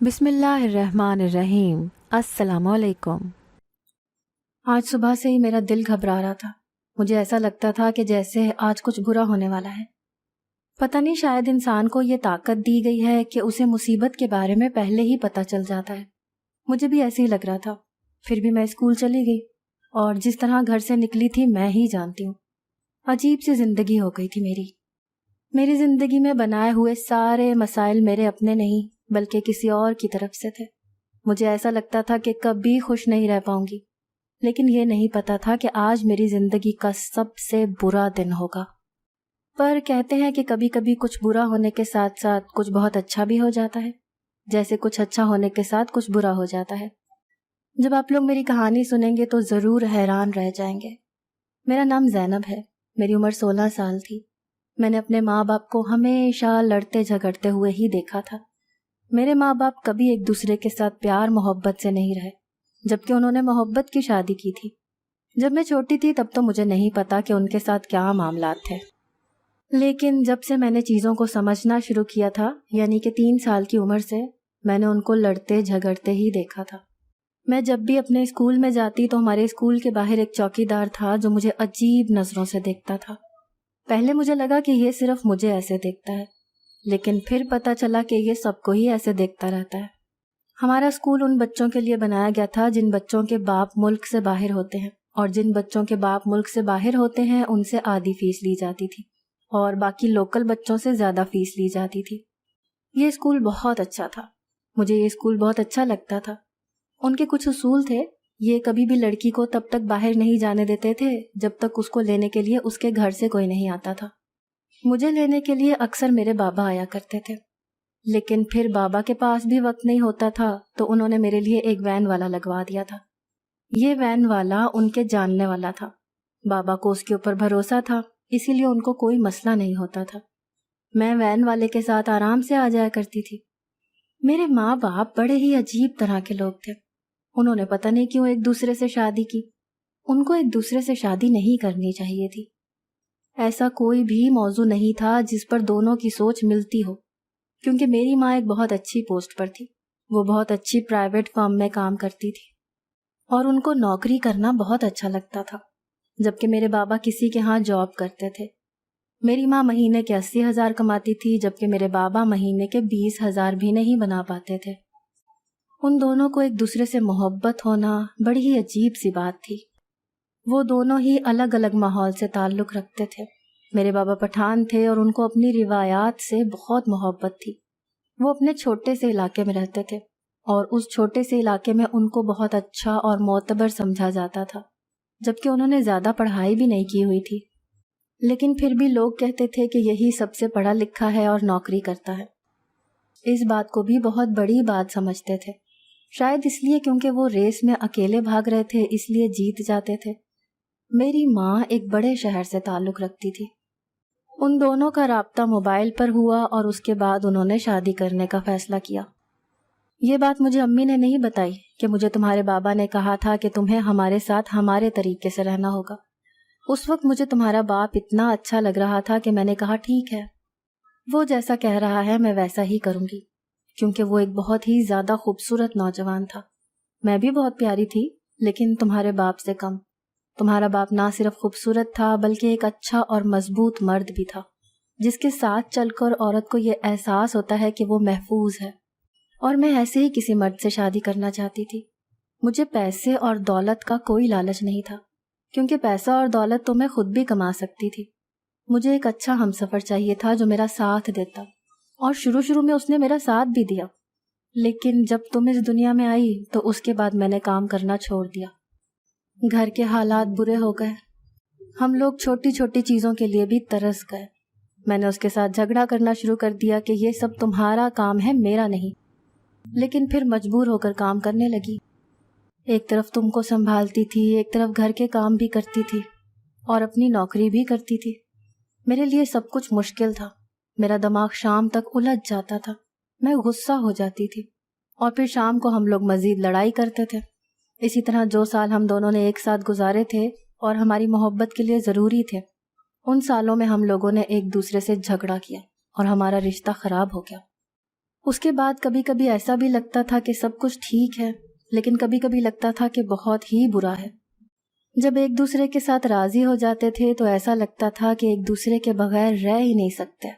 بسم اللہ الرحمن الرحیم۔ السلام علیکم۔ آج صبح سے ہی میرا دل گھبرا رہا تھا۔ مجھے ایسا لگتا تھا کہ جیسے آج کچھ برا ہونے والا ہے۔ پتہ نہیں، شاید انسان کو یہ طاقت دی گئی ہے کہ اسے مصیبت کے بارے میں پہلے ہی پتہ چل جاتا ہے۔ مجھے بھی ایسے ہی لگ رہا تھا۔ پھر بھی میں اسکول چلی گئی اور جس طرح گھر سے نکلی تھی میں ہی جانتی ہوں۔ عجیب سی زندگی ہو گئی تھی میری زندگی میں بنائے ہوئے سارے مسائل میرے اپنے نہیں بلکہ کسی اور کی طرف سے تھے۔ مجھے ایسا لگتا تھا کہ کبھی خوش نہیں رہ پاؤں گی، لیکن یہ نہیں پتا تھا کہ آج میری زندگی کا سب سے برا دن ہوگا۔ پر کہتے ہیں کہ کبھی کبھی کچھ برا ہونے کے ساتھ ساتھ کچھ بہت اچھا بھی ہو جاتا ہے، جیسے کچھ اچھا ہونے کے ساتھ کچھ برا ہو جاتا ہے۔ جب آپ لوگ میری کہانی سنیں گے تو ضرور حیران رہ جائیں گے۔ میرا نام زینب ہے، میری عمر 16 سال تھی۔ میں نے اپنے ماں باپ کو ہمیشہ لڑتے جھگڑتے ہوئے ہی دیکھا تھا۔ میرے ماں باپ کبھی ایک دوسرے کے ساتھ پیار محبت سے نہیں رہے، جبکہ انہوں نے محبت کی شادی کی تھی۔ جب میں چھوٹی تھی تب تو مجھے نہیں پتا کہ ان کے ساتھ کیا معاملات تھے، لیکن جب سے میں نے چیزوں کو سمجھنا شروع کیا تھا، یعنی کہ 3 سال کی عمر سے، میں نے ان کو لڑتے جھگڑتے ہی دیکھا تھا۔ میں جب بھی اپنے اسکول میں جاتی تو ہمارے اسکول کے باہر ایک چوکیدار تھا جو مجھے عجیب نظروں سے دیکھتا تھا۔ پہلے مجھے لگا کہ یہ صرف مجھے ایسے دیکھتا ہے، لیکن پھر پتہ چلا کہ یہ سب کو ہی ایسے دیکھتا رہتا ہے۔ ہمارا اسکول ان بچوں کے لیے بنایا گیا تھا جن بچوں کے باپ ملک سے باہر ہوتے ہیں، اور جن بچوں کے باپ ملک سے باہر ہوتے ہیں ان سے آدھی فیس لی جاتی تھی اور باقی لوکل بچوں سے زیادہ فیس لی جاتی تھی۔ یہ اسکول بہت اچھا تھا، مجھے یہ اسکول بہت اچھا لگتا تھا۔ ان کے کچھ اصول تھے، یہ کبھی بھی لڑکی کو تب تک باہر نہیں جانے دیتے تھے جب تک اس کو لینے کے لیے اس کے گھر سے کوئی نہیں آتا تھا۔ مجھے لینے کے لیے اکثر میرے بابا آیا کرتے تھے، لیکن پھر بابا کے پاس بھی وقت نہیں ہوتا تھا تو انہوں نے میرے لیے ایک وین والا لگوا دیا تھا۔ یہ وین والا ان کے جاننے والا تھا، بابا کو اس کے اوپر بھروسہ تھا، اسی لیے ان کو کوئی مسئلہ نہیں ہوتا تھا۔ میں وین والے کے ساتھ آرام سے آ جایا کرتی تھی۔ میرے ماں باپ بڑے ہی عجیب طرح کے لوگ تھے۔ انہوں نے پتہ نہیں کیوں ایک دوسرے سے شادی کی۔ ان کو ایک دوسرے سے شادی نہیں کرنی چاہیے تھی۔ ایسا کوئی بھی موضوع نہیں تھا جس پر دونوں کی سوچ ملتی ہو، کیونکہ میری ماں ایک بہت اچھی پوسٹ پر تھی، وہ بہت اچھی پرائیویٹ فرم میں کام کرتی تھی اور ان کو نوکری کرنا بہت اچھا لگتا تھا، جبکہ میرے بابا کسی کے ہاں جاب کرتے تھے۔ میری ماں مہینے کے 80,000 کماتی تھی، جبکہ میرے بابا مہینے کے 20,000 بھی نہیں بنا پاتے تھے۔ ان دونوں کو ایک دوسرے سے محبت ہونا بڑی ہی عجیب سی بات تھی۔ وہ دونوں ہی الگ الگ ماحول سے تعلق رکھتے تھے۔ میرے بابا پٹھان تھے اور ان کو اپنی روایات سے بہت محبت تھی۔ وہ اپنے چھوٹے سے علاقے میں رہتے تھے اور اس چھوٹے سے علاقے میں ان کو بہت اچھا اور معتبر سمجھا جاتا تھا، جبکہ انہوں نے زیادہ پڑھائی بھی نہیں کی ہوئی تھی، لیکن پھر بھی لوگ کہتے تھے کہ یہی سب سے پڑھا لکھا ہے اور نوکری کرتا ہے۔ اس بات کو بھی بہت بڑی بات سمجھتے تھے، شاید اس لیے کیونکہ وہ ریس میں اکیلے بھاگ رہے تھے اس لیے جیت جاتے تھے۔ میری ماں ایک بڑے شہر سے تعلق رکھتی تھی۔ ان دونوں کا رابطہ موبائل پر ہوا اور اس کے بعد انہوں نے شادی کرنے کا فیصلہ کیا۔ یہ بات مجھے امی نے نہیں بتائی کہ مجھے تمہارے بابا نے کہا تھا کہ تمہیں ہمارے ساتھ ہمارے طریقے سے رہنا ہوگا۔ اس وقت مجھے تمہارا باپ اتنا اچھا لگ رہا تھا کہ میں نے کہا ٹھیک ہے، وہ جیسا کہہ رہا ہے میں ویسا ہی کروں گی، کیونکہ وہ ایک بہت ہی زیادہ خوبصورت نوجوان تھا۔ میں بھی بہت پیاری تھی، لیکن تمہارے باپ سے کم۔ تمہارا باپ نہ صرف خوبصورت تھا بلکہ ایک اچھا اور مضبوط مرد بھی تھا، جس کے ساتھ چل کر عورت کو یہ احساس ہوتا ہے کہ وہ محفوظ ہے، اور میں ایسے ہی کسی مرد سے شادی کرنا چاہتی تھی۔ مجھے پیسے اور دولت کا کوئی لالچ نہیں تھا، کیونکہ پیسہ اور دولت تو میں خود بھی کما سکتی تھی۔ مجھے ایک اچھا ہمسفر چاہیے تھا جو میرا ساتھ دیتا، اور شروع میں اس نے میرا ساتھ بھی دیا، لیکن جب تم اس دنیا میں آئی تو اس کے بعد میں نے کام کرنا چھوڑ دیا۔ گھر کے حالات برے ہو گئے، ہم لوگ چھوٹی چھوٹی چیزوں کے لیے بھی ترس گئے۔ میں نے اس کے ساتھ جھگڑا کرنا شروع کر دیا کہ یہ سب تمہارا کام ہے، میرا نہیں، لیکن پھر مجبور ہو کر کام کرنے لگی۔ ایک طرف تم کو سنبھالتی تھی، ایک طرف گھر کے کام بھی کرتی تھی اور اپنی نوکری بھی کرتی تھی۔ میرے لیے سب کچھ مشکل تھا، میرا دماغ شام تک الجھ جاتا تھا، میں غصہ ہو جاتی تھی، اور پھر شام کو ہم لوگ مزید لڑائی کرتے تھے۔ اسی طرح جو سال ہم دونوں نے ایک ساتھ گزارے تھے اور ہماری محبت کے لیے ضروری تھے، ان سالوں میں ہم لوگوں نے ایک دوسرے سے جھگڑا کیا اور ہمارا رشتہ خراب ہو گیا۔ اس کے بعد کبھی کبھی ایسا بھی لگتا تھا کہ سب کچھ ٹھیک ہے، لیکن کبھی کبھی لگتا تھا کہ بہت ہی برا ہے۔ جب ایک دوسرے کے ساتھ راضی ہو جاتے تھے تو ایسا لگتا تھا کہ ایک دوسرے کے بغیر رہ ہی نہیں سکتے،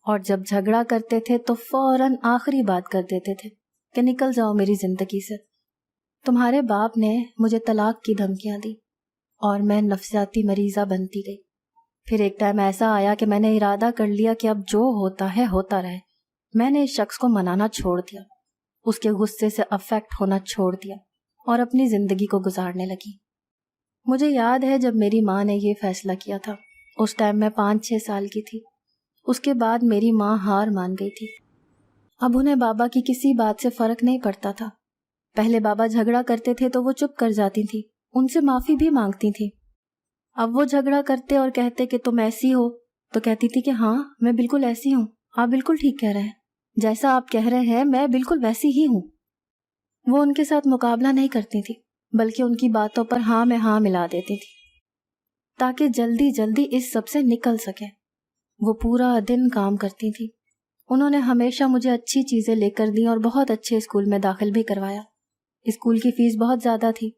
اور جب جھگڑا کرتے تھے تو فوراً آخری بات کر دیتے تھے کہ نکل جاؤ میری زندگی سے۔ تمہارے باپ نے مجھے طلاق کی دھمکیاں دی اور میں نفسیاتی مریضہ بنتی گئی۔ پھر ایک ٹائم ایسا آیا کہ میں نے ارادہ کر لیا کہ اب جو ہوتا ہے ہوتا رہے۔ میں نے اس شخص کو منانا چھوڑ دیا، اس کے غصے سے افیکٹ ہونا چھوڑ دیا اور اپنی زندگی کو گزارنے لگی۔ مجھے یاد ہے جب میری ماں نے یہ فیصلہ کیا تھا، اس ٹائم میں 5-6 سال کی تھی۔ اس کے بعد میری ماں ہار مان گئی تھی۔ اب انہیں بابا کی کسی بات سے فرق نہیں پڑتا تھا۔ پہلے بابا جھگڑا کرتے تھے تو وہ چپ کر جاتی تھی، ان سے معافی بھی مانگتی تھی۔ اب وہ جھگڑا کرتے اور کہتے کہ تم ایسی ہو، تو کہتی تھی کہ ہاں میں بالکل ایسی ہوں، آپ بالکل ٹھیک کہہ رہے ہیں، جیسا آپ کہہ رہے ہیں میں بالکل ویسی ہی ہوں۔ وہ ان کے ساتھ مقابلہ نہیں کرتی تھی، بلکہ ان کی باتوں پر ہاں میں ہاں ملا دیتی تھی تاکہ جلدی جلدی اس سب سے نکل سکے۔ وہ پورا دن کام کرتی تھی۔ انہوں نے ہمیشہ مجھے اچھی چیزیں لے کر دیں اور بہت اچھے اسکول میں داخل بھی کروایا۔ اسکول کی فیس بہت زیادہ تھی۔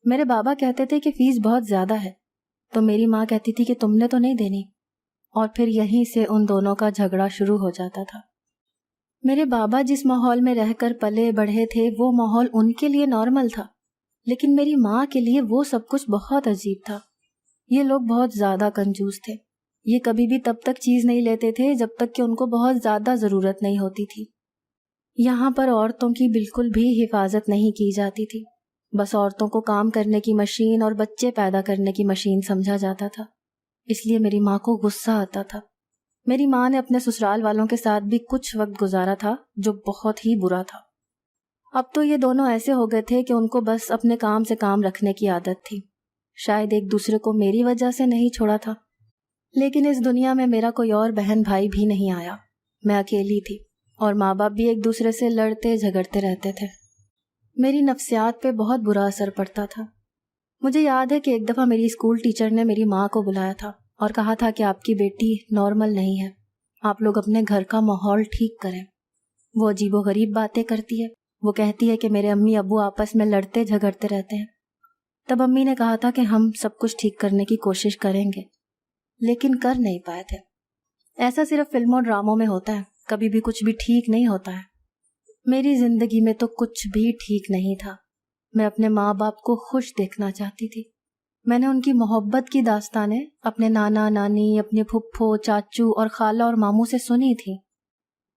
میرے بابا کہتے تھے کہ فیس بہت زیادہ ہے، تو میری ماں کہتی تھی کہ تم نے تو نہیں دینی، اور پھر یہیں سے ان دونوں کا جھگڑا شروع ہو جاتا تھا۔ میرے بابا جس ماحول میں رہ کر پلے بڑھے تھے وہ ماحول ان کے لیے نارمل تھا، لیکن میری ماں کے لیے وہ سب کچھ بہت عجیب تھا۔ یہ لوگ بہت زیادہ کنجوس تھے۔ یہ کبھی بھی تب تک چیز نہیں لیتے تھے جب تک کہ ان کو بہت زیادہ ضرورت نہیں ہوتی تھی۔ یہاں پر عورتوں کی بالکل بھی حفاظت نہیں کی جاتی تھی، بس عورتوں کو کام کرنے کی مشین اور بچے پیدا کرنے کی مشین سمجھا جاتا تھا۔ اس لیے میری ماں کو غصہ آتا تھا۔ میری ماں نے اپنے سسرال والوں کے ساتھ بھی کچھ وقت گزارا تھا جو بہت ہی برا تھا۔ اب تو یہ دونوں ایسے ہو گئے تھے کہ ان کو بس اپنے کام سے کام رکھنے کی عادت تھی۔ شاید ایک دوسرے کو میری وجہ سے نہیں چھوڑا تھا، لیکن اس دنیا میں میرا کوئی اور بہن بھائی بھی نہیں آیا۔ میں اکیلی تھی اور ماں باپ بھی ایک دوسرے سے لڑتے جھگڑتے رہتے تھے۔ میری نفسیات پہ بہت برا اثر پڑتا تھا۔ مجھے یاد ہے کہ ایک دفعہ میری اسکول ٹیچر نے میری ماں کو بلایا تھا اور کہا تھا کہ آپ کی بیٹی نارمل نہیں ہے، آپ لوگ اپنے گھر کا ماحول ٹھیک کریں۔ وہ عجیب و غریب باتیں کرتی ہے۔ وہ کہتی ہے کہ میرے امی ابو آپس میں لڑتے جھگڑتے رہتے ہیں۔ تب امی نے کہا تھا کہ ہم سب کچھ ٹھیک کرنے کی کوشش کریں گے، لیکن کر نہیں پائے تھے۔ ایسا صرف فلموں ڈراموں میں ہوتا ہے، کبھی بھی کچھ بھی ٹھیک نہیں ہوتا ہے۔ میری زندگی میں تو کچھ بھی ٹھیک نہیں تھا۔ میں اپنے ماں باپ کو خوش دیکھنا چاہتی تھی۔ میں نے ان کی محبت کی داستانیں اپنے نانا نانی، اپنے پھپھو چاچو اور خالہ اور ماموں سے سنی تھی،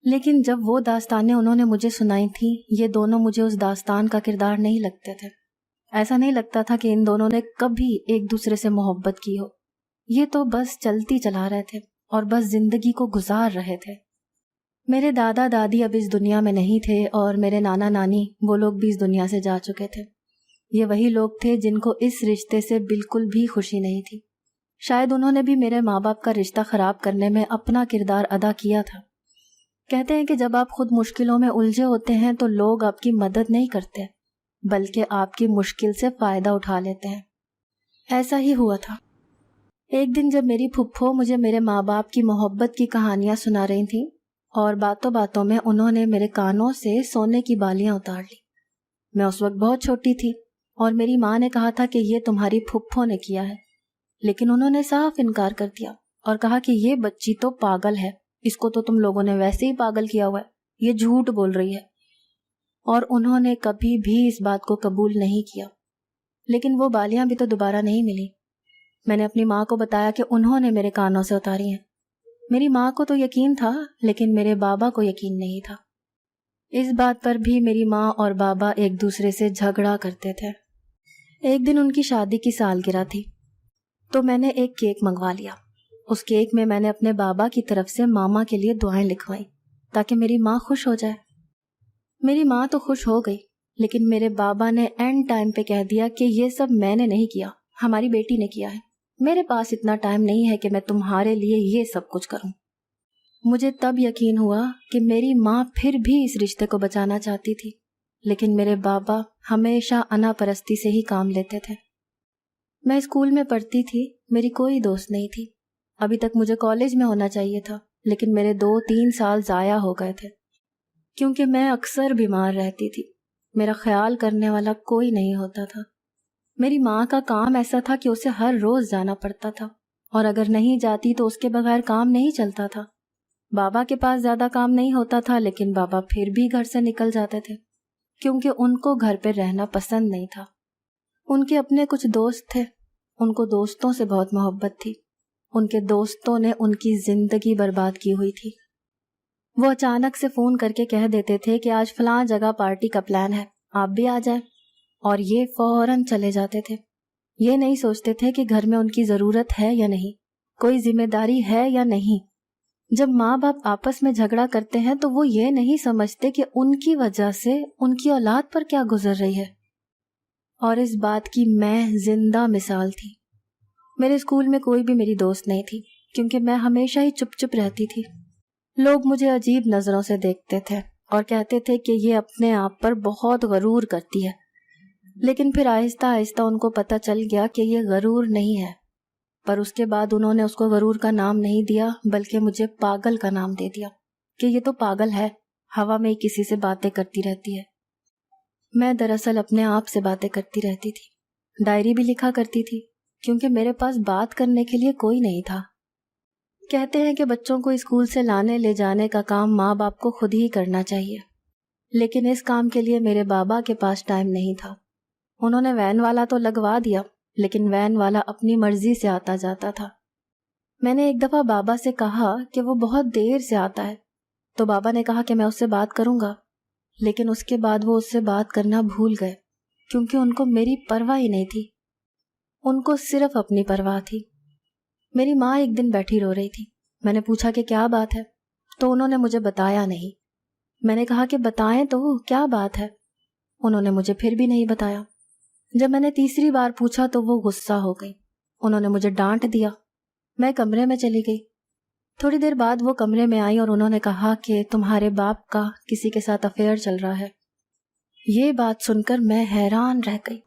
لیکن جب وہ داستانیں انہوں نے مجھے سنائی تھیں، یہ دونوں مجھے اس داستان کا کردار نہیں لگتے تھے۔ ایسا نہیں لگتا تھا کہ ان دونوں نے کبھی ایک دوسرے سے محبت کی ہو۔ یہ تو بس چلتی چلا رہے تھے اور بس زندگی کو گزار رہے تھے۔ میرے دادا دادی اب اس دنیا میں نہیں تھے اور میرے نانا نانی وہ لوگ بھی اس دنیا سے جا چکے تھے۔ یہ وہی لوگ تھے جن کو اس رشتے سے بالکل بھی خوشی نہیں تھی۔ شاید انہوں نے بھی میرے ماں باپ کا رشتہ خراب کرنے میں اپنا کردار ادا کیا تھا۔ کہتے ہیں کہ جب آپ خود مشکلوں میں الجھے ہوتے ہیں تو لوگ آپ کی مدد نہیں کرتے، بلکہ آپ کی مشکل سے فائدہ اٹھا لیتے ہیں۔ ایسا ہی ہوا تھا۔ ایک دن جب میری پھپھو مجھے میرے ماں باپ کی محبت کی کہانیاں سنا رہی تھیں اور باتوں باتوں میں انہوں نے میرے کانوں سے سونے کی بالیاں اتار لی۔ میں اس وقت بہت چھوٹی تھی اور میری ماں نے کہا تھا کہ یہ تمہاری پھپھو نے کیا ہے، لیکن انہوں نے صاف انکار کر دیا اور کہا کہ یہ بچی تو پاگل ہے، اس کو تو تم لوگوں نے ویسے ہی پاگل کیا ہوا ہے، یہ جھوٹ بول رہی ہے۔ اور انہوں نے کبھی بھی اس بات کو قبول نہیں کیا۔ لیکن وہ بالیاں بھی تو دوبارہ نہیں ملی۔ میں نے اپنی ماں کو بتایا کہ انہوں نے میرے کانوں سے اتاری ہیں۔ میری ماں کو تو یقین تھا، لیکن میرے بابا کو یقین نہیں تھا۔ اس بات پر بھی میری ماں اور بابا ایک دوسرے سے جھگڑا کرتے تھے۔ ایک دن ان کی شادی کی سالگرہ تھی، تو میں نے ایک کیک منگوا لیا۔ اس کیک میں نے اپنے بابا کی طرف سے ماما کے لیے دعائیں لکھوائیں تاکہ میری ماں خوش ہو جائے۔ میری ماں تو خوش ہو گئی، لیکن میرے بابا نے اینڈ ٹائم پہ کہہ دیا کہ یہ سب میں نے نہیں کیا، ہماری بیٹی نے کیا ہے۔ میرے پاس اتنا ٹائم نہیں ہے کہ میں تمہارے لیے یہ سب کچھ کروں۔ مجھے تب یقین ہوا کہ میری ماں پھر بھی اس رشتے کو بچانا چاہتی تھی، لیکن میرے بابا ہمیشہ انا پرستی سے ہی کام لیتے تھے۔ میں اسکول میں پڑھتی تھی، میری کوئی دوست نہیں تھی۔ ابھی تک مجھے کالج میں ہونا چاہیے تھا، لیکن میرے 2-3 سال ضائع ہو گئے تھے۔ کیونکہ میں اکثر بیمار رہتی تھی. میرا خیال کرنے والا کوئی نہیں ہوتا تھا. میری ماں کا کام ایسا تھا کہ اسے ہر روز جانا پڑتا تھا، اور اگر نہیں جاتی تو اس کے بغیر کام نہیں چلتا تھا. بابا کے پاس زیادہ کام نہیں ہوتا تھا، لیکن بابا پھر بھی گھر سے نکل جاتے تھے کیونکہ ان کو گھر پہ رہنا پسند نہیں تھا. ان کے اپنے کچھ دوست تھے، ان کو دوستوں سے بہت محبت تھی. ان کے دوستوں نے ان کی زندگی برباد کی ہوئی تھی. وہ اچانک سے فون کر کے کہہ دیتے تھے کہ آج فلاں جگہ پارٹی کا پلان ہے، آپ بھی آ جائیں، اور یہ فوراً چلے جاتے تھے. یہ نہیں سوچتے تھے کہ گھر میں ان کی ضرورت ہے یا نہیں، کوئی ذمہ داری ہے یا نہیں. جب ماں باپ آپس میں جھگڑا کرتے ہیں تو وہ یہ نہیں سمجھتے کہ ان کی وجہ سے ان کی اولاد پر کیا گزر رہی ہے. اور اس بات کی میں زندہ مثال تھی. میرے اسکول میں کوئی بھی میری دوست نہیں تھی کیونکہ میں ہمیشہ ہی چپ چپ رہتی تھی. لوگ مجھے عجیب نظروں سے دیکھتے تھے اور کہتے تھے کہ یہ اپنے آپ پر بہت غرور کرتی ہے. لیکن پھر آہستہ آہستہ ان کو پتہ چل گیا کہ یہ غرور نہیں ہے. پر اس کے بعد انہوں نے اس کو غرور کا نام نہیں دیا بلکہ مجھے پاگل کا نام دے دیا کہ یہ تو پاگل ہے، ہوا میں ہی کسی سے باتیں کرتی رہتی ہے. میں دراصل اپنے آپ سے باتیں کرتی رہتی تھی. ڈائری بھی لکھا کرتی تھی کیونکہ میرے پاس بات کرنے کے لیے کوئی نہیں تھا. کہتے ہیں کہ بچوں کو اسکول سے لانے لے جانے کا کام ماں باپ کو خود ہی کرنا چاہیے، لیکن اس کام کے لیے میرے بابا کے پاس ٹائم نہیں تھا. انہوں نے وین والا تو لگوا دیا، لیکن وین والا اپنی مرضی سے آتا جاتا تھا. میں نے ایک دفعہ بابا سے کہا کہ وہ بہت دیر سے آتا ہے، تو بابا نے کہا کہ میں اس سے بات کروں گا. لیکن اس کے بعد وہ اس سے بات کرنا بھول گئے کیونکہ ان کو میری پرواہ ہی نہیں تھی. ان کو صرف اپنی پرواہ تھی. میری ماں ایک دن بیٹھی رو رہی تھی. میں نے پوچھا کہ کیا بات ہے، تو انہوں نے مجھے بتایا نہیں. میں نے کہا کہ بتائیں تو کیا بات ہے. انہوں نے مجھے پھر بھی نہیں بتایا. جب میں نے تیسری بار پوچھا تو وہ غصہ ہو گئی. انہوں نے مجھے ڈانٹ دیا. میں کمرے میں چلی گئی. تھوڑی دیر بعد وہ کمرے میں آئی اور انہوں نے کہا کہ تمہارے باپ کا کسی کے ساتھ افیئر چل رہا ہے. یہ بات سن کر میں حیران رہ گئی.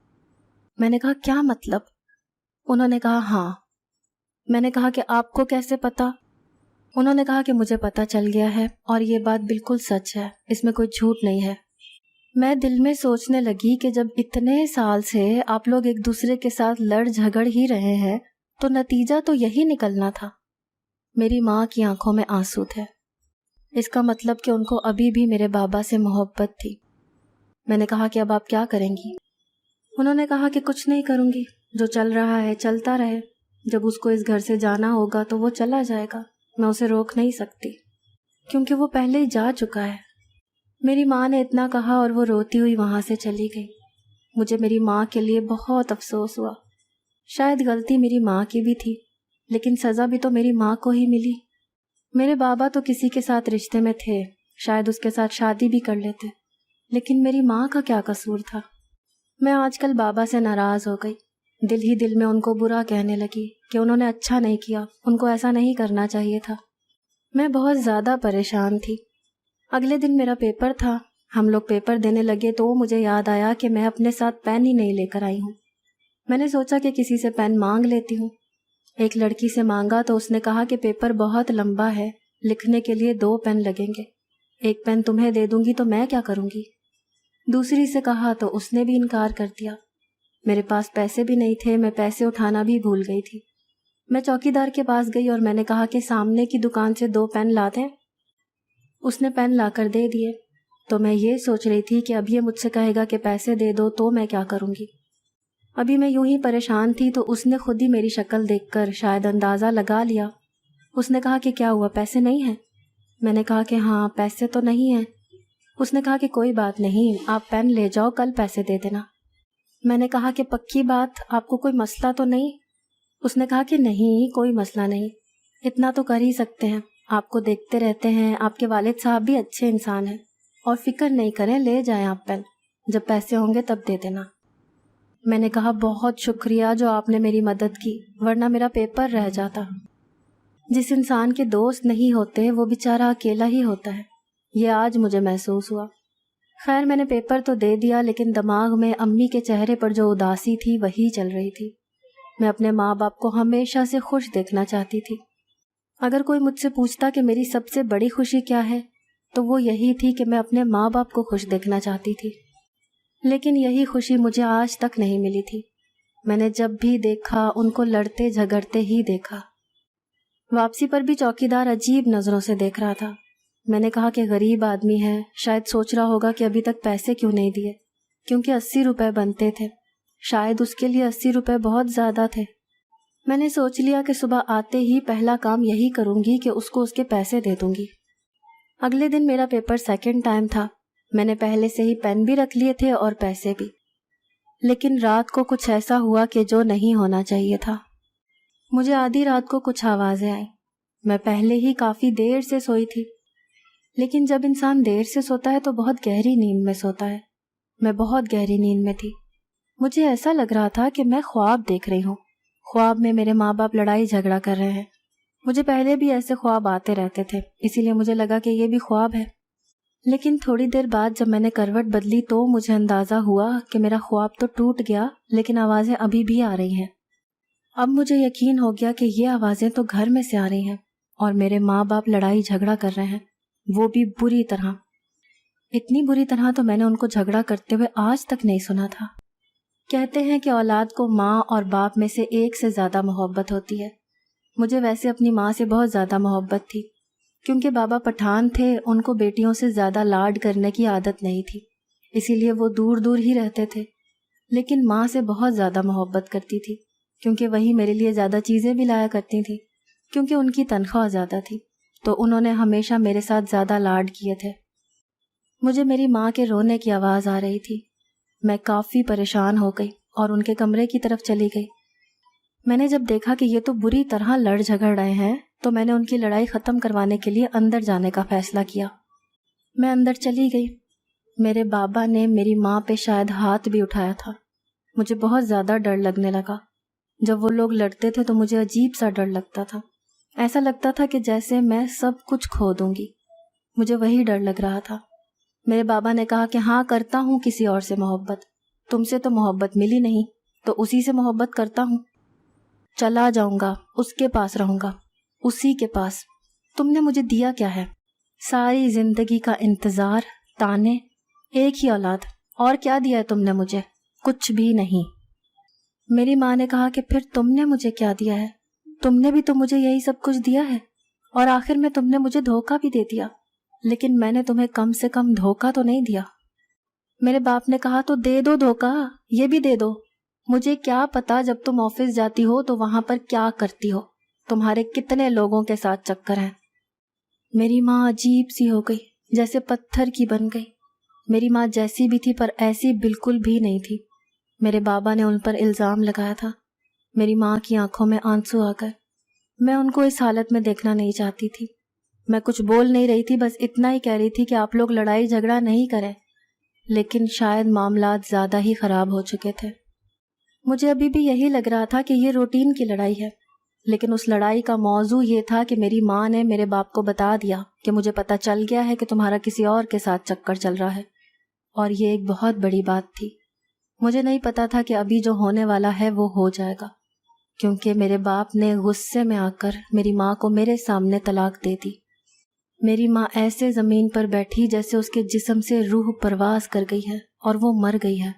میں نے کہا کیا مطلب؟ انہوں نے کہا ہاں. میں نے کہا کہ آپ کو کیسے پتا؟ انہوں نے کہا کہ مجھے پتا چل گیا ہے اور یہ بات بالکل سچ ہے، اس میں کوئی جھوٹ نہیں ہے. میں دل میں سوچنے لگی کہ جب اتنے سال سے آپ لوگ ایک دوسرے کے ساتھ لڑ جھگڑ ہی رہے ہیں تو نتیجہ تو یہی نکلنا تھا. میری ماں کی آنکھوں میں آنسو تھے. اس کا مطلب کہ ان کو ابھی بھی میرے بابا سے محبت تھی. میں نے کہا کہ اب آپ کیا کریں گی؟ انہوں نے کہا کہ کچھ نہیں کروں گی، جو چل رہا ہے چلتا رہے. جب اس کو اس گھر سے جانا ہوگا تو وہ چلا جائے گا، میں اسے روک نہیں سکتی کیونکہ وہ پہلے ہی جا چکا ہے. میری ماں نے اتنا کہا اور وہ روتی ہوئی وہاں سے چلی گئی. مجھے میری ماں کے لیے بہت افسوس ہوا. شاید غلطی میری ماں کی بھی تھی، لیکن سزا بھی تو میری ماں کو ہی ملی. میرے بابا تو کسی کے ساتھ رشتے میں تھے، شاید اس کے ساتھ شادی بھی کر لیتے، لیکن میری ماں کا کیا قصور تھا؟ میں آج کل بابا سے ناراض ہو گئی. دل ہی دل میں ان کو برا کہنے لگی کہ انہوں نے اچھا نہیں کیا، ان کو ایسا نہیں کرنا چاہیے تھا. میں بہت زیادہ پریشان تھی. اگلے دن میرا پیپر تھا. ہم لوگ پیپر دینے لگے تو مجھے یاد آیا کہ میں اپنے ساتھ پین ہی نہیں لے کر آئی ہوں. میں نے سوچا کہ کسی سے پین مانگ لیتی ہوں. ایک لڑکی سے مانگا تو اس نے کہا کہ پیپر بہت لمبا ہے، لکھنے کے لیے 2 پین لگیں گے، ایک پین تمہیں دے دوں گی تو میں کیا کروں گی. دوسری سے کہا تو اس نے بھی انکار کر دیا. میرے پاس پیسے بھی نہیں تھے، میں پیسے اٹھانا بھی بھول گئی تھی. میں چوکیدار کے پاس گئی اور میں نے کہا کہ سامنے کی دکان سے 2 پین لا دیں. اس نے پین لا کر دے دیے. تو میں یہ سوچ رہی تھی کہ اب یہ مجھ سے کہے گا کہ پیسے دے دو تو میں کیا کروں گی. ابھی میں یوں ہی پریشان تھی تو اس نے خود ہی میری شکل دیکھ کر شاید اندازہ لگا لیا. اس نے کہا کہ کیا ہوا، پیسے نہیں ہیں؟ میں نے کہا کہ ہاں پیسے تو نہیں ہیں. اس نے کہا کہ کوئی بات نہیں، آپ پین لے جاؤ، کل پیسے دے دینا. میں نے کہا کہ پکی بات، آپ کو کوئی مسئلہ تو نہیں؟ اس نے کہا کہ نہیں، کوئی مسئلہ نہیں، اتنا تو کر ہی سکتے ہیں، آپ کو دیکھتے رہتے ہیں، آپ کے والد صاحب بھی اچھے انسان ہیں، اور فکر نہیں کریں، لے جائیں آپ پین، جب پیسے ہوں گے تب دے دینا. میں نے کہا بہت شکریہ جو آپ نے میری مدد کی، ورنہ میرا پیپر رہ جاتا. جس انسان کے دوست نہیں ہوتے وہ بیچارہ اکیلا ہی ہوتا ہے، یہ آج مجھے محسوس ہوا. خیر میں نے پیپر تو دے دیا، لیکن دماغ میں امی کے چہرے پر جو اداسی تھی وہی چل رہی تھی. میں اپنے ماں باپ کو ہمیشہ سے خوش دیکھنا چاہتی تھی. اگر کوئی مجھ سے پوچھتا کہ میری سب سے بڑی خوشی کیا ہے تو وہ یہی تھی کہ میں اپنے ماں باپ کو خوش دیکھنا چاہتی تھی، لیکن یہی خوشی مجھے آج تک نہیں ملی تھی۔ میں نے جب بھی دیکھا ان کو لڑتے جھگڑتے ہی دیکھا۔ واپسی پر بھی چوکیدار عجیب نظروں سے دیکھ رہا تھا۔ میں نے کہا کہ غریب آدمی ہے، شاید سوچ رہا ہوگا کہ ابھی تک پیسے کیوں نہیں دیے، کیونکہ 80 روپے بنتے تھے، شاید اس کے لیے 80 روپے بہت زیادہ تھے۔ میں نے سوچ لیا کہ صبح آتے ہی پہلا کام یہی کروں گی کہ اس کو اس کے پیسے دے دوں گی۔ اگلے دن میرا پیپر سیکنڈ ٹائم تھا۔ میں نے پہلے سے ہی پین بھی رکھ لیے تھے اور پیسے بھی، لیکن رات کو کچھ ایسا ہوا کہ جو نہیں ہونا چاہیے تھا۔ مجھے آدھی رات کو کچھ آوازیں آئیں۔ میں پہلے ہی کافی دیر سے سوئی تھی، لیکن جب انسان دیر سے سوتا ہے تو بہت گہری نیند میں سوتا ہے۔ میں بہت گہری نیند میں تھی۔ مجھے ایسا لگ رہا تھا کہ میں خواب دیکھ رہی ہوں۔ خواب میں میرے ماں باپ لڑائی جھگڑا کر رہے ہیں۔ مجھے پہلے بھی ایسے خواب آتے رہتے تھے، اسی لیے مجھے لگا کہ یہ بھی خواب ہے۔ لیکن تھوڑی دیر بعد جب میں نے کروٹ بدلی تو مجھے اندازہ ہوا کہ میرا خواب تو ٹوٹ گیا، لیکن آوازیں ابھی بھی آ رہی ہیں۔ اب مجھے یقین ہو گیا کہ یہ آوازیں تو گھر میں سے آ رہی ہیں اور میرے ماں باپ لڑائی جھگڑا کر رہے ہیں، وہ بھی بری طرح۔ اتنی بری طرح تو میں نے ان کو جھگڑا کرتے ہوئے آج تک نہیں سنا تھا۔ کہتے ہیں کہ اولاد کو ماں اور باپ میں سے ایک سے زیادہ محبت ہوتی ہے۔ مجھے ویسے اپنی ماں سے بہت زیادہ محبت تھی، کیونکہ بابا پٹھان تھے، ان کو بیٹیوں سے زیادہ لاڈ کرنے کی عادت نہیں تھی، اسی لیے وہ دور دور ہی رہتے تھے۔ لیکن ماں سے بہت زیادہ محبت کرتی تھی، کیونکہ وہی میرے لیے زیادہ چیزیں بھی لایا کرتی تھی، کیونکہ ان کی تنخواہ زیادہ تھی، تو انہوں نے ہمیشہ میرے ساتھ زیادہ لاڈ کیے تھے۔ مجھے میری ماں کے رونے کی آواز آ رہی تھی۔ میں کافی پریشان ہو گئی اور ان کے کمرے کی طرف چلی گئی۔ میں نے جب دیکھا کہ یہ تو بری طرح لڑ جھگڑ رہے ہیں تو میں نے ان کی لڑائی ختم کروانے کے لیے اندر جانے کا فیصلہ کیا۔ میں اندر چلی گئی۔ میرے بابا نے میری ماں پہ شاید ہاتھ بھی اٹھایا تھا۔ مجھے بہت زیادہ ڈر لگنے لگا۔ جب وہ لوگ لڑتے تھے تو مجھے عجیب سا ڈر لگتا تھا، ایسا لگتا تھا کہ جیسے میں سب کچھ کھو دوں گی۔ مجھے وہی ڈر لگ رہا تھا۔ میرے بابا نے کہا کہ ہاں کرتا ہوں کسی اور سے محبت، تم سے تو محبت ملی نہیں تو اسی سے محبت کرتا ہوں، چلا جاؤں گا، اس کے پاس رہوں گا، اسی کے پاس۔ تم نے مجھے دیا کیا ہے؟ ساری زندگی کا انتظار، تانے، ایک ہی اولاد، اور کیا دیا ہے تم نے مجھے؟ کچھ بھی نہیں۔ میری ماں نے کہا کہ پھر تم نے مجھے کیا دیا ہے؟ تم نے بھی تو مجھے یہی سب کچھ دیا ہے، اور آخر میں تم نے مجھے دھوکہ بھی دے دیا، لیکن میں نے تمہیں کم سے کم دھوکہ تو نہیں دیا۔ میرے باپ نے کہا تو دے دو دھوکہ، یہ بھی دے دو۔ مجھے کیا پتا جب تم آفس جاتی ہو تو وہاں پر کیا کرتی ہو، تمہارے کتنے لوگوں کے ساتھ چکر ہیں۔ میری ماں عجیب سی ہو گئی، جیسے پتھر کی بن گئی۔ میری ماں جیسی بھی تھی پر ایسی بالکل بھی نہیں تھی۔ میرے بابا نے ان پر الزام لگایا تھا۔ میری ماں کی آنکھوں میں آنسو آ گئے۔ میں ان کو اس حالت میں دیکھنا نہیں چاہتی تھی۔ میں کچھ بول نہیں رہی تھی، بس اتنا ہی کہہ رہی تھی کہ آپ لوگ لڑائی جھگڑا نہیں کریں، لیکن شاید معاملات زیادہ ہی خراب ہو چکے تھے۔ مجھے ابھی بھی یہی لگ رہا تھا کہ یہ روٹین کی لڑائی ہے، لیکن اس لڑائی کا موضوع یہ تھا کہ میری ماں نے میرے باپ کو بتا دیا کہ مجھے پتہ چل گیا ہے کہ تمہارا کسی اور کے ساتھ چکر چل رہا ہے، اور یہ ایک بہت بڑی بات تھی۔ مجھے نہیں پتا تھا کہ ابھی جو ہونے والا ہے وہ ہو جائے گا، کیونکہ میرے باپ نے غصے میں آ کر میری ماں کو میرے سامنے طلاق دے دی۔ میری ماں ایسے زمین پر بیٹھی جیسے اس کے جسم سے روح پرواز کر گئی ہے اور وہ مر گئی ہے۔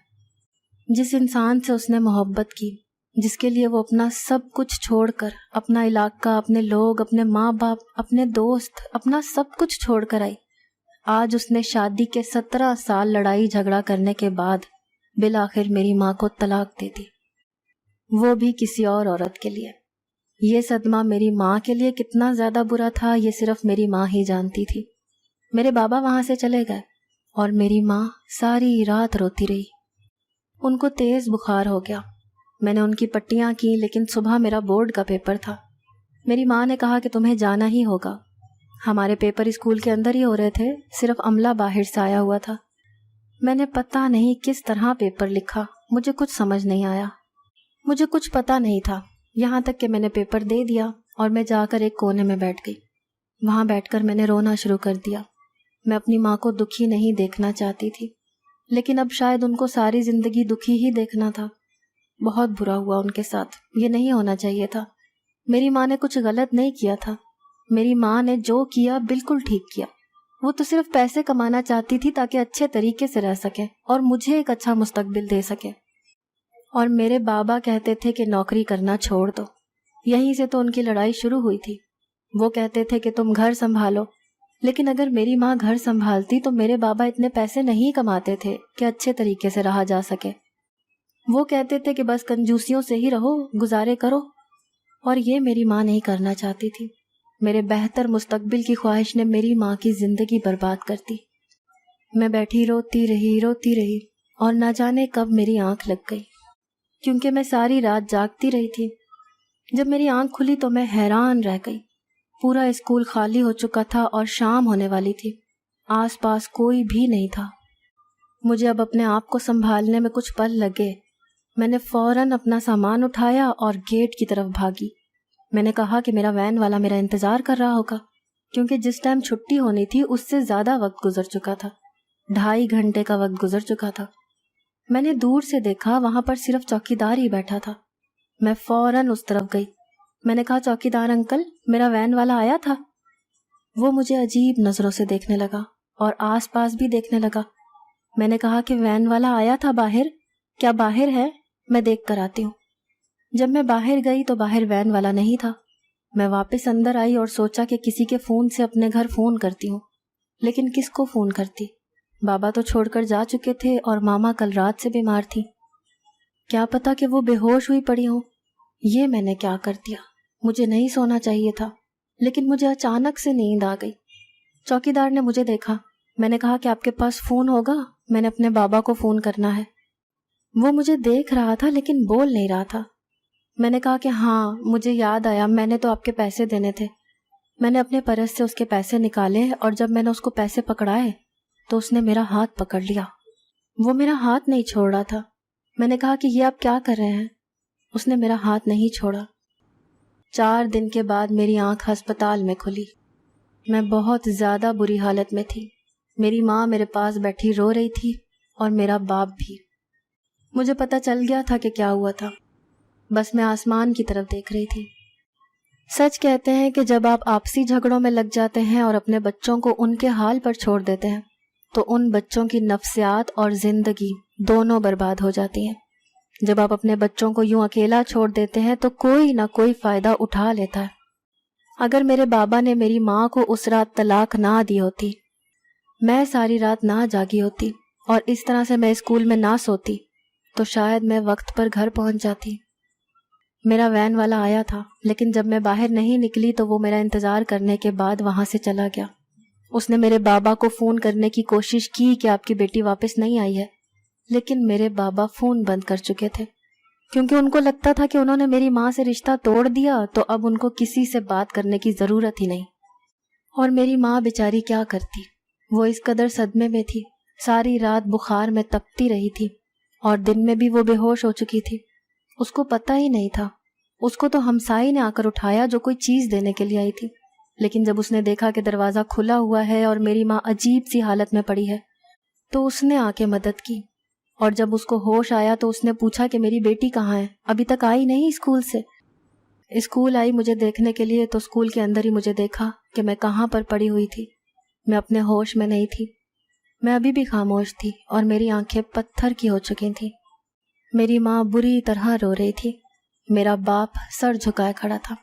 جس انسان سے اس نے محبت کی، جس کے لیے وہ اپنا سب کچھ چھوڑ کر، اپنا علاقہ، اپنے لوگ، اپنے ماں باپ، اپنے دوست، اپنا سب کچھ چھوڑ کر آئی، آج اس نے شادی کے 17 سال لڑائی جھگڑا کرنے کے بعد بالآخر میری ماں کو طلاق دے دی، وہ بھی کسی اور عورت کے لیے۔ یہ صدمہ میری ماں کے لیے کتنا زیادہ برا تھا یہ صرف میری ماں ہی جانتی تھی۔ میرے بابا وہاں سے چلے گئے اور میری ماں ساری رات روتی رہی۔ ان کو تیز بخار ہو گیا۔ میں نے ان کی پٹیاں کی، لیکن صبح میرا بورڈ کا پیپر تھا۔ میری ماں نے کہا کہ تمہیں جانا ہی ہوگا۔ ہمارے پیپر اسکول کے اندر ہی ہو رہے تھے، صرف عملہ باہر سے آیا ہوا تھا۔ میں نے پتہ نہیں کس طرح پیپر لکھا، مجھے کچھ سمجھ نہیں آیا، مجھے کچھ پتہ نہیں تھا، یہاں تک کہ میں نے پیپر دے دیا اور میں جا کر ایک کونے میں بیٹھ گئی۔ وہاں بیٹھ کر میں نے رونا شروع کر دیا۔ میں اپنی ماں کو دکھی نہیں دیکھنا چاہتی تھی، لیکن اب شاید ان کو ساری زندگی دکھی ہی دیکھنا تھا۔ بہت برا ہوا ان کے ساتھ، یہ نہیں ہونا چاہیے تھا۔ میری ماں نے کچھ غلط نہیں کیا تھا، میری ماں نے جو کیا بالکل ٹھیک کیا۔ وہ تو صرف پیسے کمانا چاہتی تھی تاکہ اچھے طریقے سے رہ سکے اور مجھے ایک اچھا مستقبل دے سکے. اور میرے بابا کہتے تھے کہ نوکری کرنا چھوڑ دو. یہیں سے تو ان کی لڑائی شروع ہوئی تھی. وہ کہتے تھے کہ تم گھر سنبھالو، لیکن اگر میری ماں گھر سنبھالتی تو میرے بابا اتنے پیسے نہیں کماتے تھے کہ اچھے طریقے سے رہا جا سکے. وہ کہتے تھے کہ بس کنجوسیوں سے ہی رہو، گزارے کرو، اور یہ میری ماں نہیں کرنا چاہتی تھی. میرے بہتر مستقبل کی خواہش نے میری ماں کی زندگی برباد کر دی. میں بیٹھی روتی رہی اور نہ جانے کب میری آنکھ لگ گئی، کیونکہ میں ساری رات جاگتی رہی تھی. جب میری آنکھ کھلی تو میں حیران رہ گئی. پورا اسکول خالی ہو چکا تھا اور شام ہونے والی تھی. آس پاس کوئی بھی نہیں تھا. مجھے اب اپنے آپ کو سنبھالنے میں کچھ پل لگے. میں نے فوراً اپنا سامان اٹھایا اور گیٹ کی طرف بھاگی. میں نے کہا کہ میرا وین والا میرا انتظار کر رہا ہوگا، کیونکہ جس ٹائم چھٹی ہونی تھی اس سے زیادہ وقت گزر چکا تھا. 2.5 گھنٹے کا وقت گزر چکا تھا. میں نے دور سے دیکھا وہاں پر صرف چوکیدار ہی بیٹھا تھا. میں فوراً اس طرف گئی. میں نے کہا، چوکیدار انکل، میرا وین والا آیا تھا؟ وہ مجھے عجیب نظروں سے دیکھنے لگا اور آس پاس بھی دیکھنے لگا. میں نے کہا کہ وین والا آیا تھا باہر، کیا باہر ہے؟ میں دیکھ کر آتی ہوں. جب میں باہر گئی تو باہر وین والا نہیں تھا. میں واپس اندر آئی اور سوچا کہ کسی کے فون سے اپنے گھر فون کرتی ہوں، لیکن کس کو فون کرتی؟ بابا تو چھوڑ کر جا چکے تھے اور ماما کل رات سے بیمار تھی. کیا پتا کہ وہ بے ہوش ہوئی پڑی ہوں. یہ میں نے کیا کر دیا؟ مجھے نہیں سونا چاہیے تھا، لیکن مجھے اچانک سے نیند آ گئی. چوکیدار نے مجھے دیکھا. میں نے کہا کہ آپ کے پاس فون ہوگا، میں نے اپنے بابا کو فون کرنا ہے. وہ مجھے دیکھ رہا تھا لیکن بول نہیں رہا تھا. میں نے کہا کہ ہاں مجھے یاد آیا، میں نے تو آپ کے پیسے دینے تھے. میں نے اپنے پرس سے اس کے پیسے نکالے اور جب میں نے اس کو پیسے پکڑائے تو اس نے میرا ہاتھ پکڑ لیا. وہ میرا ہاتھ نہیں چھوڑ رہا تھا. میں نے کہا کہ یہ آپ کیا کر رہے ہیں؟ اس نے میرا ہاتھ نہیں چھوڑا. 4 دن کے بعد میری آنکھ ہسپتال میں کھلی. میں بہت زیادہ بری حالت میں تھی. میری ماں میرے پاس بیٹھی رو رہی تھی اور میرا باپ بھی. مجھے پتہ چل گیا تھا کہ کیا ہوا تھا. بس میں آسمان کی طرف دیکھ رہی تھی. سچ کہتے ہیں کہ جب آپ آپسی جھگڑوں میں لگ جاتے ہیں اور اپنے بچوں کو ان کے حال پر چھوڑ دیتے ہیں تو ان بچوں کی نفسیات اور زندگی دونوں برباد ہو جاتی ہیں. جب آپ اپنے بچوں کو یوں اکیلا چھوڑ دیتے ہیں تو کوئی نہ کوئی فائدہ اٹھا لیتا ہے. اگر میرے بابا نے میری ماں کو اس رات طلاق نہ دی ہوتی، میں ساری رات نہ جاگی ہوتی اور اس طرح سے میں اسکول میں نہ سوتی تو شاید میں وقت پر گھر پہنچ جاتی. میرا وین والا آیا تھا، لیکن جب میں باہر نہیں نکلی تو وہ میرا انتظار کرنے کے بعد وہاں سے چلا گیا. اس نے میرے بابا کو فون کرنے کی کوشش کی کہ آپ کی بیٹی واپس نہیں آئی ہے، لیکن میرے بابا فون بند کر چکے تھے، کیونکہ ان کو لگتا تھا کہ انہوں نے میری ماں سے رشتہ توڑ دیا تو اب ان کو کسی سے بات کرنے کی ضرورت ہی نہیں. اور میری ماں بیچاری کیا کرتی؟ وہ اس قدر صدمے میں تھی، ساری رات بخار میں تپتی رہی تھی اور دن میں بھی وہ بے ہوش ہو چکی تھی. اس کو پتہ ہی نہیں تھا. اس کو تو ہمسائی نے آ کر اٹھایا جو کوئی چیز دینے کے لیے آئی تھی، لیکن جب اس نے دیکھا کہ دروازہ کھلا ہوا ہے اور میری ماں عجیب سی حالت میں پڑی ہے تو اس نے آ کے مدد کی. اور جب اس کو ہوش آیا تو اس نے پوچھا کہ میری بیٹی کہاں ہے، ابھی تک آئی نہیں اسکول سے. اسکول آئی مجھے دیکھنے کے لیے تو اسکول کے اندر ہی مجھے دیکھا کہ میں کہاں پر پڑی ہوئی تھی. میں اپنے ہوش میں نہیں تھی. میں ابھی بھی خاموش تھی اور میری آنکھیں پتھر کی ہو چکی تھیں. میری ماں بری طرح رو رہی تھی. میرا باپ سر جھکائے کھڑا تھا.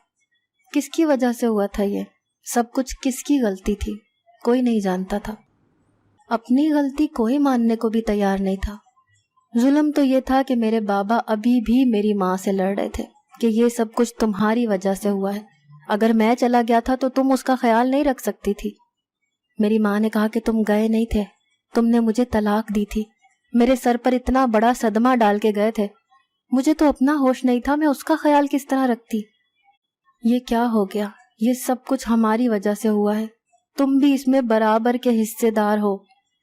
کس کی وجہ سے ہوا تھا یہ سب کچھ؟ کس کی غلطی تھی؟ کوئی نہیں جانتا تھا. اپنی غلطی کوئی ماننے کو بھی تیار نہیں تھا. ظلم تو یہ تھا کہ میرے بابا ابھی بھی میری ماں سے لڑ رہے تھے کہ یہ سب کچھ تمہاری وجہ سے ہوا ہے. اگر میں چلا گیا تھا تو تم اس کا خیال نہیں رکھ سکتی تھی. میری ماں نے کہا کہ تم گئے نہیں تھے، تم نے مجھے طلاق دی تھی. میرے سر پر اتنا بڑا صدمہ ڈال کے گئے تھے. مجھے تو اپنا ہوش نہیں تھا، میں اس کا خیال کس طرح رکھتی؟ یہ کیا ہو گیا؟ یہ سب کچھ ہماری وجہ سے ہوا ہے. تم بھی اس میں برابر کے حصے دار ہو.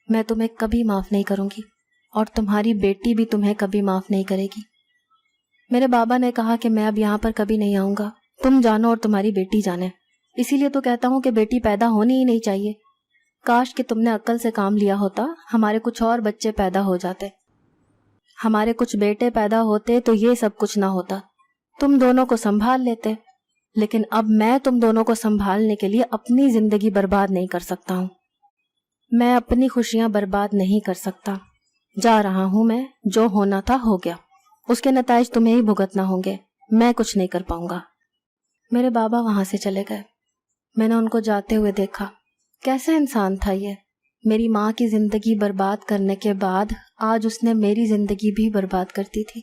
میں تمہیں کبھی معاف نہیں کروں گی اور تمہاری بیٹی بھی تمہیں کبھی معاف نہیں کرے گی. میرے بابا نے کہا کہ میں اب یہاں پر کبھی نہیں آؤں گا. تم جانو اور تمہاری بیٹی جانے. اسی لیے تو کہتا ہوں کہ بیٹی پیدا ہونی ہی نہیں چاہیے. کاش کہ تم نے عقل سے کام لیا ہوتا، ہمارے کچھ اور بچے پیدا ہو جاتے، ہمارے کچھ بیٹے پیدا ہوتے تو یہ سب کچھ نہ ہوتا. تم دونوں کو سنبھال لیتے. لیکن اب میں تم دونوں کو سنبھالنے کے لیے اپنی زندگی برباد نہیں کر سکتا ہوں. میں اپنی خوشیاں برباد نہیں کر سکتا. جا رہا ہوں میں، جو ہونا تھا ہو گیا، اس کے نتائج تمہیں ہی بھگتنا ہوں گے، میں کچھ نہیں کر پاؤں گا. میرے بابا وہاں سے چلے گئے. میں نے ان کو جاتے ہوئے دیکھا. کیسا انسان تھا یہ؟ میری ماں کی زندگی برباد کرنے کے بعد آج اس نے میری زندگی بھی برباد کرتی تھی.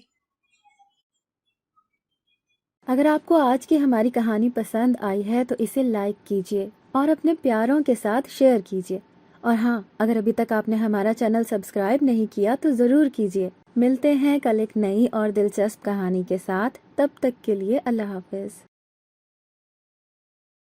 اگر آپ کو آج کی ہماری کہانی پسند آئی ہے تو اسے لائک کیجیے اور اپنے پیاروں کے ساتھ شیئر کیجیے. اور ہاں، اگر ابھی تک آپ نے ہمارا چینل سبسکرائب نہیں کیا تو ضرور کیجیے. ملتے ہیں کل ایک نئی اور دلچسپ کہانی کے ساتھ. تب تک کے لیے اللہ حافظ.